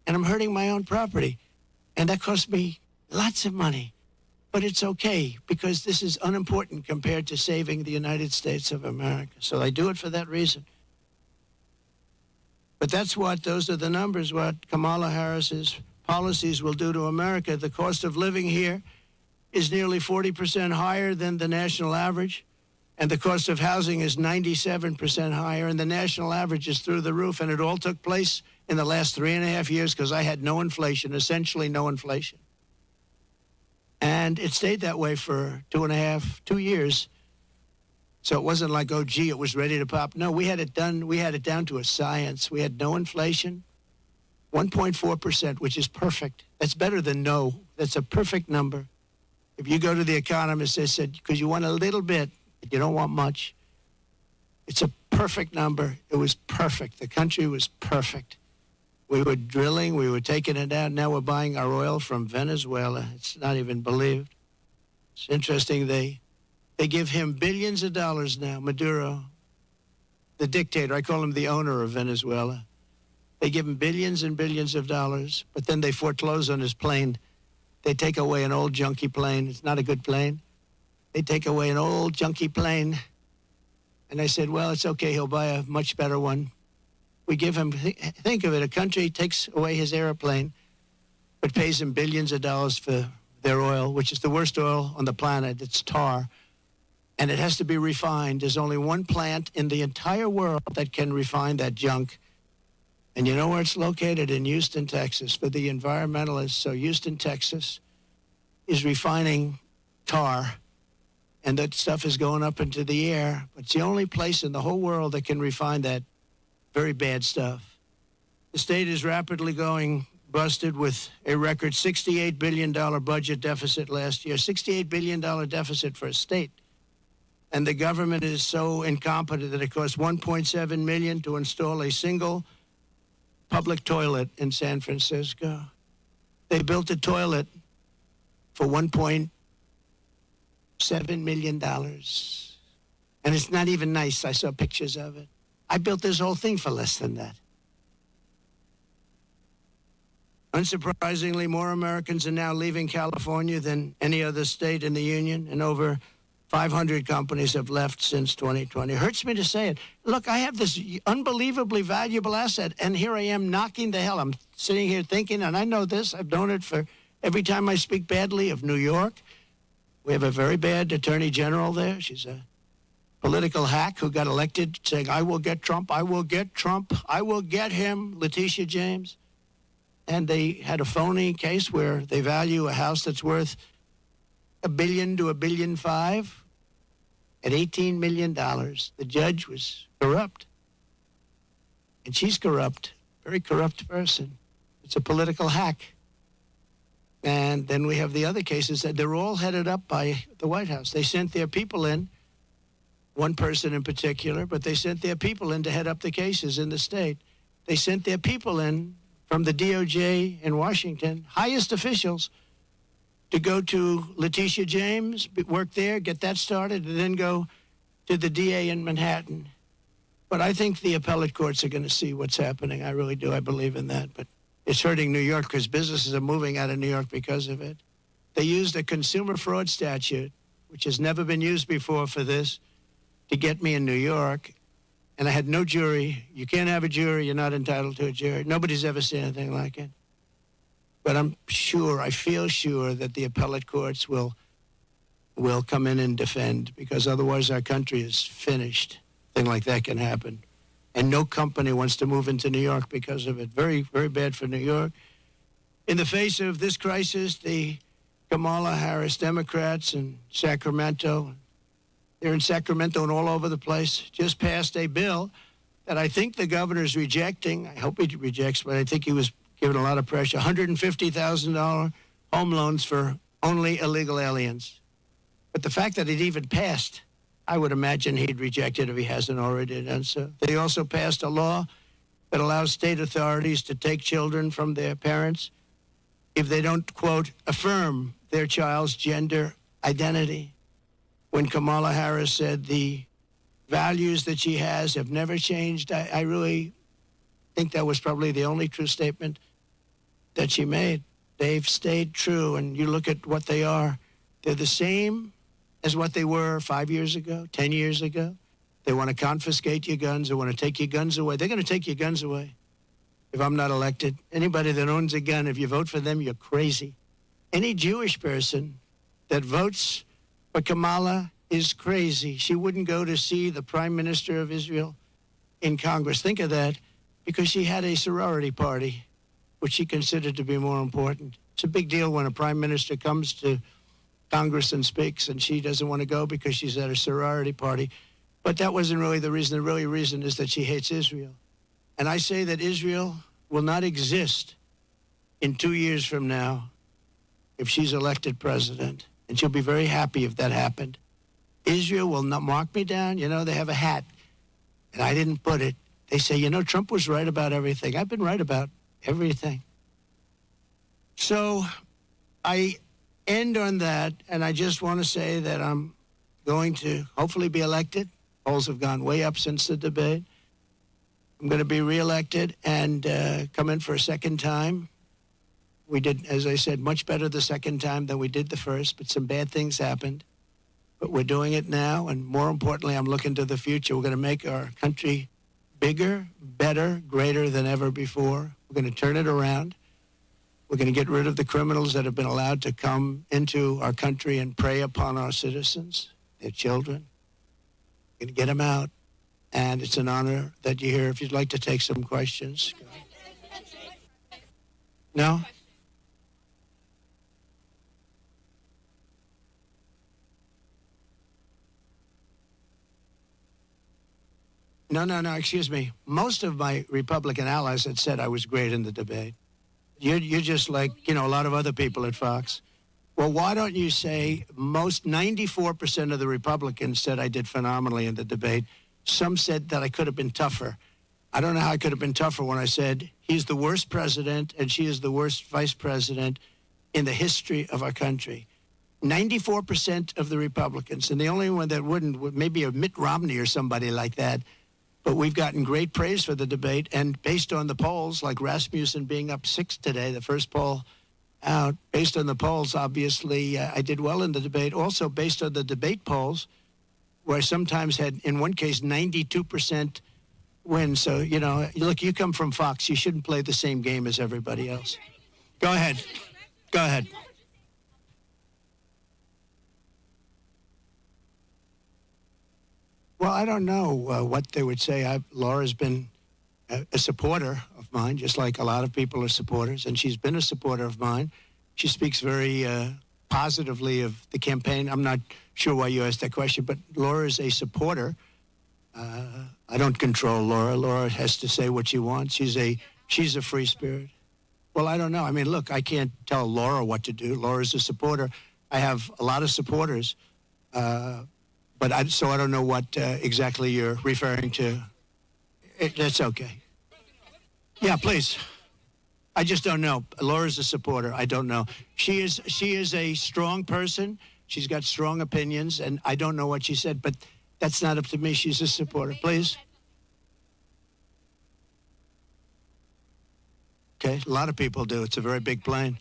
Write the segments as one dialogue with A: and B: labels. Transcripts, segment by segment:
A: and I'm hurting my own property. And that cost me lots of money. But it's okay, because this is unimportant compared to saving the United States of America. So I do it for that reason. But those are the numbers, what Kamala Harris's policies will do to America. The cost of living here is nearly 40% higher than the national average, and the cost of housing is 97% higher, and the national average is through the roof, and it all took place in the last 3.5 years because I had no inflation, essentially no inflation. And it stayed that way for 2 years. So it wasn't like, oh, gee, it was ready to pop. No, we had it done. We had it down to a science. We had no inflation, 1.4%, which is perfect. That's better than no. That's a perfect number. If you go to the economist, they said, because you want a little bit, but you don't want much. It's a perfect number. It was perfect. The country was perfect. We were drilling. We were taking it out. Now we're buying our oil from Venezuela. It's not even believed. It's interesting. They give him billions of dollars now, Maduro, the dictator. I call him the owner of Venezuela. They give him billions and billions of dollars, but then they foreclose on his plane. They take away an old junky plane. It's not a good plane. They take away an old junky plane. And I said, well, it's okay. He'll buy a much better one. We give him, think of it, a country takes away his airplane, but pays him billions of dollars for their oil, which is the worst oil on the planet. It's tar. And it has to be refined. There's only one plant in the entire world that can refine that junk. And you know where it's located? In Houston, Texas, for the environmentalists. So Houston, Texas is refining tar, and that stuff is going up into the air. But it's the only place in the whole world that can refine that very bad stuff. The state is rapidly going busted with a record $68 billion budget deficit last year, $68 billion deficit for a state. And the government is so incompetent that it costs $1.7 million to install a single public toilet in San Francisco. They built a toilet for $1.7 million. And it's not even nice. I saw pictures of it. I built this whole thing for less than that. Unsurprisingly, more Americans are now leaving California than any other state in the union, and over 500 companies have left since 2020. It hurts me to say it. Look, I have this unbelievably valuable asset, and here I am knocking the hell. I'm sitting here thinking, and I know this, I've known it for every time I speak badly of New York. We have a very bad attorney general there. She's a political hack who got elected saying, I will get Trump, I will get Trump, I will get him, Letitia James. And they had a phony case where they value a house that's worth $1 billion to $1.5 billion at $18 million. The judge was corrupt. And she's corrupt, very corrupt person. It's a political hack. And then we have the other cases that they're all headed up by the White House. They sent their people in, one person in particular, but they sent their people in to head up the cases in the state. They sent their people in from the DOJ in Washington, highest officials, to go to Letitia James, work there, get that started, and then go to the DA in Manhattan. But I think the appellate courts are going to see what's happening. I really do. I believe in that. But it's hurting New York because businesses are moving out of New York because of it. They used a consumer fraud statute, which has never been used before for this, to get me in New York. And I had no jury. You can't have a jury. You're not entitled to a jury. Nobody's ever seen anything like it. But I'm sure, I feel sure that the appellate courts will come in and defend, because otherwise our country is finished. Thing like that can happen. And no company wants to move into New York because of it. Very, very bad for New York. In the face of this crisis, the Kamala Harris Democrats in Sacramento, they're in Sacramento and all over the place, just passed a bill that I think the governor's rejecting. I hope he rejects, but I think he was given a lot of pressure. $150,000 home loans for only illegal aliens. But the fact that it even passed, I would imagine he'd reject it if he hasn't already done so. They also passed a law that allows state authorities to take children from their parents if they don't, quote, affirm their child's gender identity. When Kamala Harris said the values that she has have never changed, I really think that was probably the only true statement that she made. They've stayed true, and you look at what they are. They're the same as what they were 5 years ago, 10 years ago. They want to confiscate your guns. They want to take your guns away. They're going to take your guns away if I'm not elected. Anybody that owns a gun, if you vote for them, you're crazy. Any Jewish person that votes for Kamala is crazy. She wouldn't go to see the Prime Minister of Israel in Congress. Think of that, because she had a sorority party, which she considered to be more important. It's a big deal when a Prime Minister comes to Congress and speaks, and she doesn't want to go because she's at a sorority party. But that wasn't really the reason. The really reason is that she hates Israel. And I say that Israel will not exist in 2 years from now if she's elected president. And she'll be very happy if that happened. Israel will not mark me down. You know, they have a hat, and I didn't put it. They say, you know, Trump was right about everything. I've been right about everything. So I end on that, and I just want to say that I'm going to hopefully be elected. Polls have gone way up since the debate. I'm going to be reelected and come in for a second time. We did, as I said, much better the second time than we did the first, but some bad things happened. But we're doing it now, and more importantly, I'm looking to the future. We're going to make our country bigger, better, greater than ever before. We're going to turn it around. We're going to get rid of the criminals that have been allowed to come into our country and prey upon our citizens, their children. We're going to get them out. And it's an honor that you're here. If you'd like to take some questions. No? No, excuse me. Most of my Republican allies had said I was great in the debate. You're just like, you know, a lot of other people at Fox. Well, why don't you say 94% of the Republicans said I did phenomenally in the debate. Some said that I could have been tougher. I don't know how I could have been tougher when I said he's the worst president and she is the worst vice president in the history of our country. 94% of the Republicans, and the only one that wouldn't, maybe a Mitt Romney or somebody like that. But we've gotten great praise for the debate, and based on the polls, like Rasmussen being up 6 today, the first poll out, based on the polls, obviously, I did well in the debate. Also, based on the debate polls, where I sometimes had, in one case, 92% win. So, you know, look, you come from Fox. You shouldn't play the same game as everybody else. Go ahead. Go ahead. Well, I don't know what they would say. Laura's been a supporter of mine, just like a lot of people are supporters, and she's been a supporter of mine. She speaks very positively of the campaign. I'm not sure why you asked that question, but Laura is a supporter. I don't control Laura. Laura has to say what she wants. She's a free spirit. Well, I don't know. I mean, look, I can't tell Laura what to do. Laura's a supporter. I have a lot of supporters. But I don't know what exactly you're referring to. That's okay. Yeah, please. I just don't know. Laura's a supporter. I don't know. She is a strong person. She's got strong opinions, and I don't know what she said, but that's not up to me. She's a supporter. Please. Okay, a lot of people do. It's a very big plane.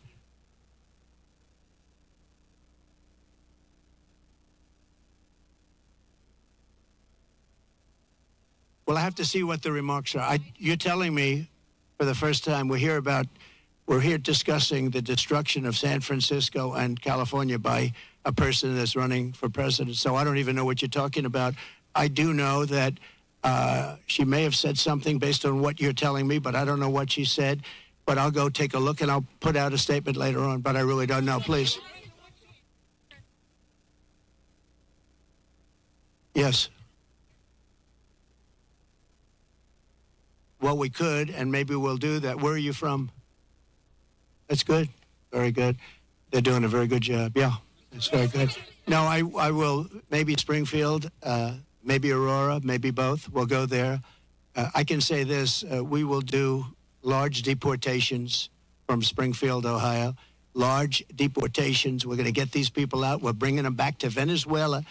A: Well, I have to see what the remarks are. You're telling me for the first time we're here discussing the destruction of San Francisco and California by a person that's running for president. So I don't even know what you're talking about. I do know that she may have said something based on what you're telling me, but I don't know what she said. But I'll go take a look and I'll put out a statement later on, but I really don't know. Please. Yes. Well, we could, and maybe we'll do that. Where are you from? That's good. Very good. They're doing a very good job. Yeah, that's very good. No, I will, maybe Springfield, maybe Aurora, maybe both. We'll go there. I can say this. We will do large deportations from Springfield, Ohio. Large deportations. We're going to get these people out. We're bringing them back to Venezuela.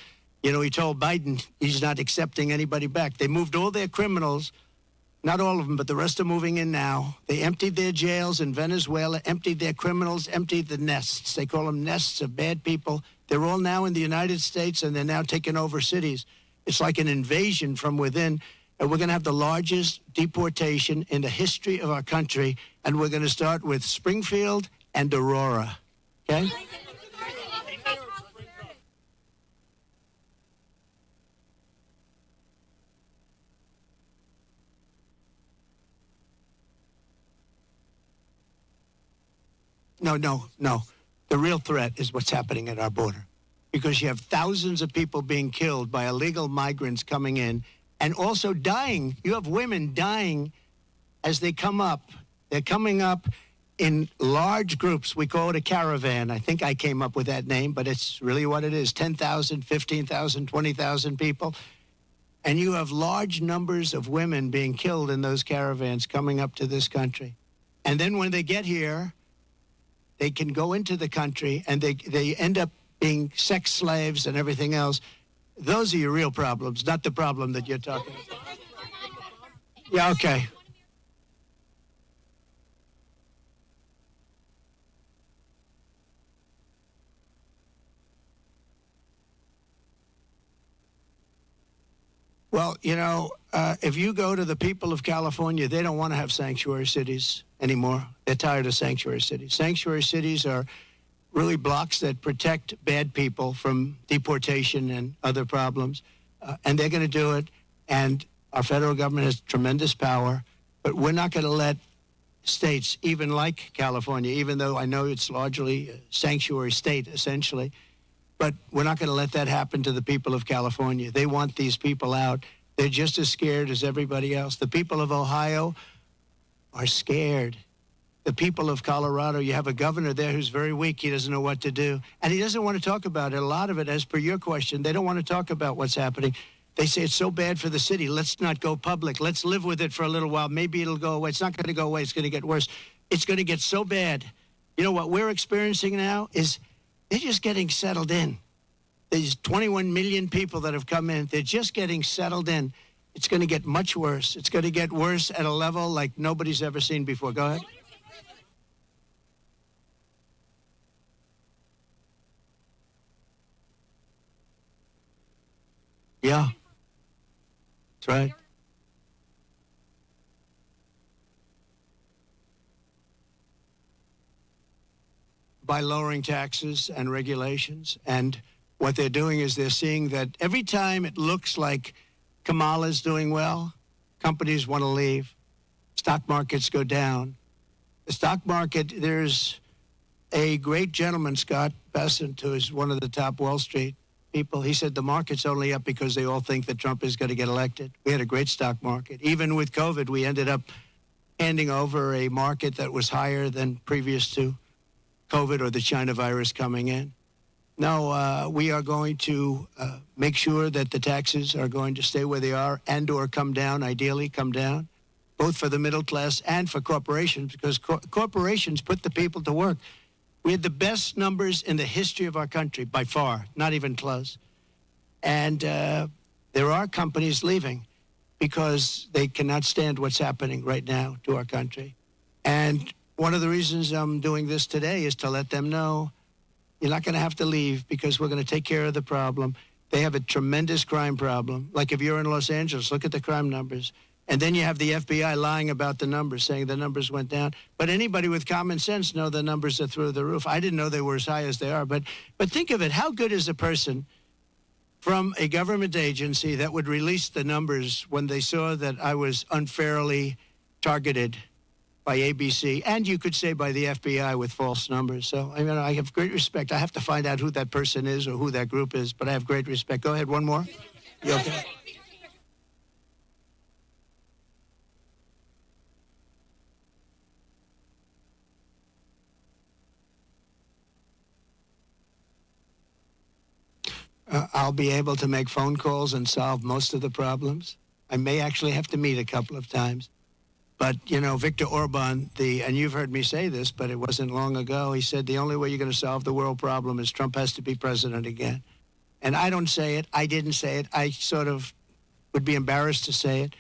A: You know, he told Biden he's not accepting anybody back. They moved all their criminals. Not all of them, but the rest are moving in now. They emptied their jails in Venezuela, emptied their criminals, emptied the nests. They call them nests of bad people. They're all now in the United States, and they're now taking over cities. It's like an invasion from within. And we're going to have the largest deportation in the history of our country. And we're going to start with Springfield and Aurora. Okay? No. The real threat is what's happening at our border. Because you have thousands of people being killed by illegal migrants coming in and also dying. You have women dying as they come up. They're coming up in large groups. We call it a caravan. I think I came up with that name, but it's really what it is. 10,000, 15,000, 20,000 people. And you have large numbers of women being killed in those caravans coming up to this country. And then when they get here, they can go into the country and they end up being sex slaves and everything else. Those are your real problems, not the problem that you're talking about. Yeah, okay. Well, if you go to the people of California, they don't want to have sanctuary cities anymore. They're tired of sanctuary cities. Sanctuary cities are really blocks that protect bad people from deportation and other problems. And they're going to do it. And our federal government has tremendous power. But we're not going to let states, even like California, even though I know it's largely a sanctuary state, essentially, but we're not going to let that happen to the people of California. They want these people out. They're just as scared as everybody else. The people of Ohio are scared. The people of Colorado, you have a governor there who's very weak. He doesn't know what to do. And he doesn't want to talk about it. A lot of it, as per your question, they don't want to talk about what's happening. They say it's so bad for the city. Let's not go public. Let's live with it for a little while. Maybe it'll go away. It's not going to go away. It's going to get worse. It's going to get so bad. You know what we're experiencing now is they're just getting settled in. There's 21 million people that have come in. They're just getting settled in. It's going to get much worse. It's going to get worse at a level like nobody's ever seen before. Go ahead. Yeah. That's right. By lowering taxes and regulations. And what they're doing is they're seeing that every time it looks like Kamala's doing well, companies want to leave. Stock markets go down. The stock market, there's a great gentleman, Scott Bessent, who is one of the top Wall Street people. He said the market's only up because they all think that Trump is going to get elected. We had a great stock market. Even with COVID, we ended up handing over a market that was higher than previous to COVID or the China virus coming in. No, we are going to make sure that the taxes are going to stay where they are and or come down, ideally come down, both for the middle class and for corporations, because corporations put the people to work. We had the best numbers in the history of our country, by far, not even close. And there are companies leaving because they cannot stand what's happening right now to our country. And one of the reasons I'm doing this today is to let them know you're not going to have to leave because we're going to take care of the problem. They have a tremendous crime problem. Like if you're in Los Angeles, look at the crime numbers. And then you have the FBI lying about the numbers, saying the numbers went down. But anybody with common sense know the numbers are through the roof. I didn't know they were as high as they are. But think of it. How good is a person from a government agency that would release the numbers when they saw that I was unfairly targeted by ABC, and you could say by the FBI with false numbers. So, I mean, I have great respect. I have to find out who that person is or who that group is, but I have great respect. Go ahead, one more. You okay? I'll be able to make phone calls and solve most of the problems. I may actually have to meet a couple of times. But, you know, Viktor Orban, and you've heard me say this, but it wasn't long ago, he said the only way you're going to solve the world problem is Trump has to be president again. And I don't say it. I didn't say it. I sort of would be embarrassed to say it.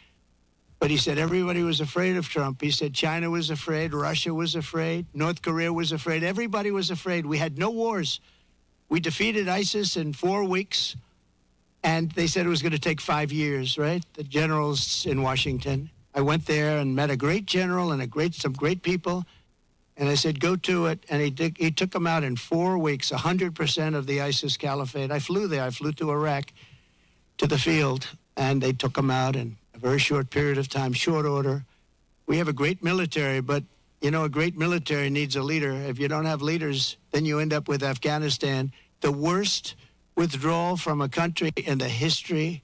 A: But he said everybody was afraid of Trump. He said China was afraid, Russia was afraid, North Korea was afraid. Everybody was afraid. We had no wars. We defeated ISIS in 4 weeks, and they said it was going to take 5 years, right? The generals in Washington. I went there and met a great general and some great people, and I said, go to it. And he took them out in 4 weeks, 100% of the ISIS caliphate. I flew there. I flew to Iraq, to the field, and they took them out in a very short period of time, short order. We have a great military, but, you know, a great military needs a leader. If you don't have leaders, then you end up with Afghanistan, the worst withdrawal from a country in the history.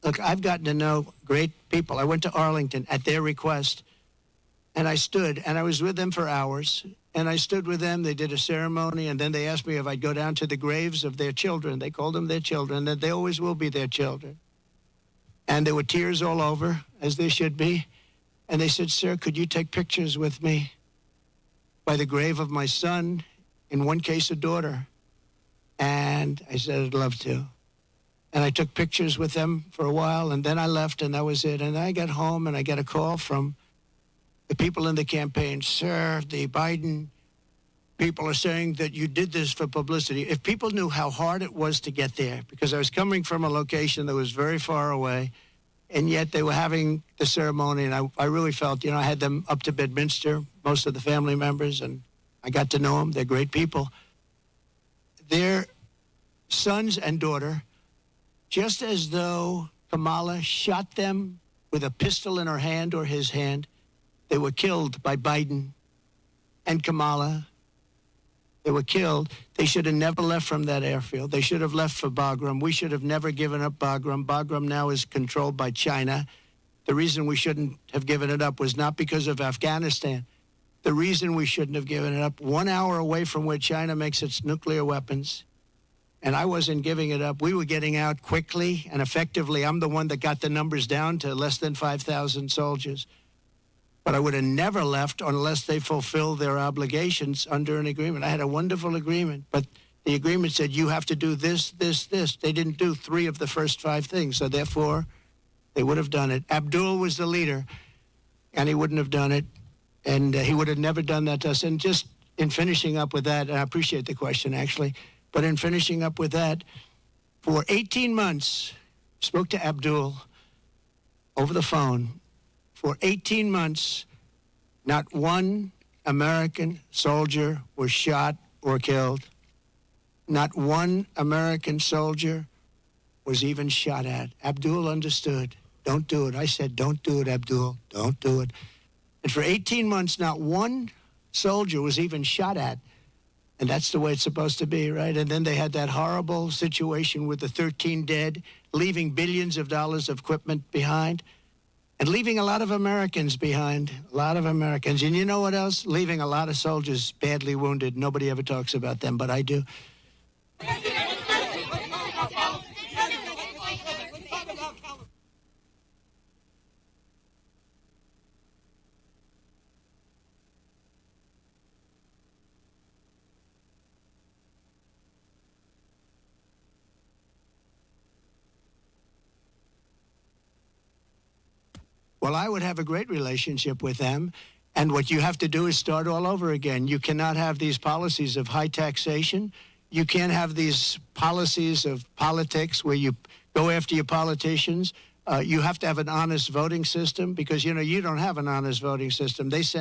A: Look, I've gotten to know great people. I went to Arlington at their request, and I stood, and I was with them for hours, and I stood with them. They did a ceremony, and then they asked me if I'd go down to the graves of their children. They called them their children, that they always will be their children. And there were tears all over, as there should be. And they said, sir, could you take pictures with me by the grave of my son, in one case a daughter? And I said, I'd love to. And I took pictures with them for a while, and then I left, and that was it. And I got home, and I got a call from the people in the campaign. Sir, the Biden people are saying that you did this for publicity. If people knew how hard it was to get there, because I was coming from a location that was very far away, and yet they were having the ceremony, and I really felt, you know, I had them up to Bedminster, most of the family members, and I got to know them. They're great people. Their sons and daughter, just as though Kamala shot them with a pistol in her hand or his hand, they were killed by Biden and Kamala. They were killed. They should have never left from that airfield. They should have left for Bagram. We should have never given up Bagram. Bagram now is controlled by China. The reason we shouldn't have given it up was not because of Afghanistan. The reason we shouldn't have given it up, 1 hour away from where China makes its nuclear weapons, and I wasn't giving it up. We were getting out quickly and effectively. I'm the one that got the numbers down to less than 5,000 soldiers. But I would have never left unless they fulfill their obligations under an agreement. I had a wonderful agreement, but the agreement said you have to do this, this, this. They didn't do 3 of the first 5 things, so therefore they would have done it. Abdul was the leader, and he wouldn't have done it, and he would have never done that to us. And just in finishing up with that, and I appreciate the question, actually, but in finishing up with that, for 18 months, spoke to Abdul over the phone. For 18 months, not one American soldier was shot or killed. Not one American soldier was even shot at. Abdul understood. Don't do it. I said, don't do it, Abdul. Don't do it. And for 18 months, not one soldier was even shot at. And that's the way it's supposed to be, right? And then they had that horrible situation with the 13 dead, leaving billions of dollars of equipment behind. And leaving a lot of Americans behind, a lot of Americans. And you know what else? Leaving a lot of soldiers badly wounded. Nobody ever talks about them, but I do. Well, I would have a great relationship with them. And what you have to do is start all over again. You cannot have these policies of high taxation. You can't have these policies of politics where you go after your politicians. You have to have an honest voting system because, you know, you don't have an honest voting system. They send